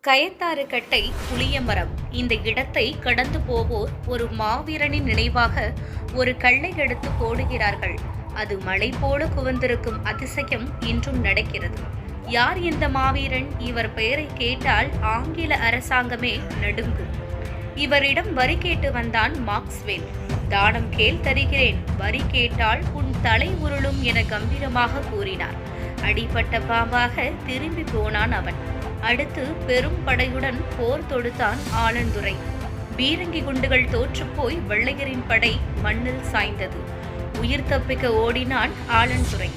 கயத்தாறுகட்டை புளியமரம். இந்த இடத்தை கடந்து போவோர் ஒரு மாவீரனின் நினைவாக ஒரு கல்லை எடுத்து போடுகிறார்கள். அது மலை போல குவிந்திருக்கும் அதிசயம் இன்றும் நடக்கிறது. யார் இந்த மாவீரன்? இவர் பெயரை கேட்டால் ஆங்கில அரசாங்கமே நடுங்கும். இவரிடம் வரி கேட்டு வந்தான் மாக்ஸ்வெல். தானம் கேள் தருகிறேன், வரி கேட்டால் உன் தலை உருளும் என கம்பீரமாக கூறினார். அடிபட்ட பாம்பாக திரும்பி போனான் அவன். அடுத்து பெரும் படையுடன் போர் தொடுத்தான் ஆலந்துரை. பீரங்கி குண்டுகள் தோற்றுப்போய் வெள்ளையரின் படை மண்ணில் சாய்ந்தது. உயிர் தப்பிக்க ஓடினான் ஆலந்துரை.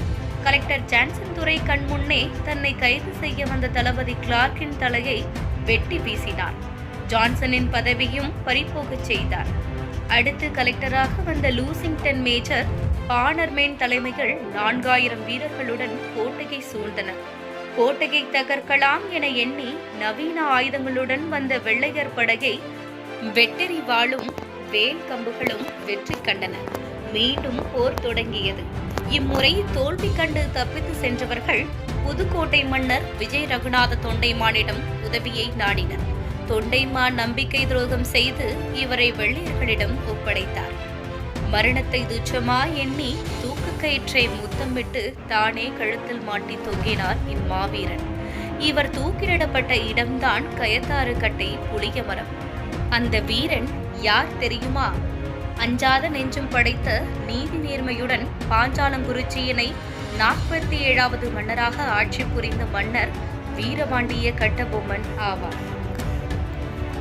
கலெக்டர் ஜான்சன் துரை கண் முன்னே தன்னை கைது செய்ய வந்த தளபதி கிளார்க்கின் தலையை வெட்டி வீசினார். ஜான்சனின் பதவியும் பறிபோகச் செய்தார். அடுத்து கலெக்டராக வந்த லூசிங்டன் மேஜர் பானர்மேன் தலைமையில் 4000 வீரர்களுடன் கோட்டையை சூழ்ந்தனர். கோட்டையை தகர்க்கலாம் என எண்ணி நவீன ஆயுதங்களுடன் வந்த வெள்ளையர் படையை வெட்டெறி வாளும் வேல் கம்புகளும் வெற்றி கண்டன. மீண்டும் போர் தொடங்கியது. இம்முறை தோல்வி கண்டு தப்பித்து சென்றவர்கள் புதுக்கோட்டை மன்னர் விஜய் ரகுநாத தொண்டைமானிடம் உதவியை நாடினர். தொண்டைமான் நம்பிக்கை துரோகம் செய்து இவரை வெள்ளையர்களிடம் ஒப்படைத்தார். மரணத்தை துச்சமா எண்ணி தூக்கு கயிற்றை முத்தமிட்டு தானே கழுத்தில் மாட்டி தொங்கினார் இம்மாவீரன். இவர் தூக்கிலிடப்பட்ட இடம்தான் கயத்தாறுகட்டை புளியமரம். அந்த வீரன் யார் தெரியுமா? அஞ்சாத நெஞ்சும் படைத்த நீதி நேர்மையுடன் பாஞ்சாலங்குறிச்சியினை 47வது மன்னராக ஆட்சி புரிந்த மன்னர் வீரபாண்டிய கட்டபொம்மன் ஆவார்.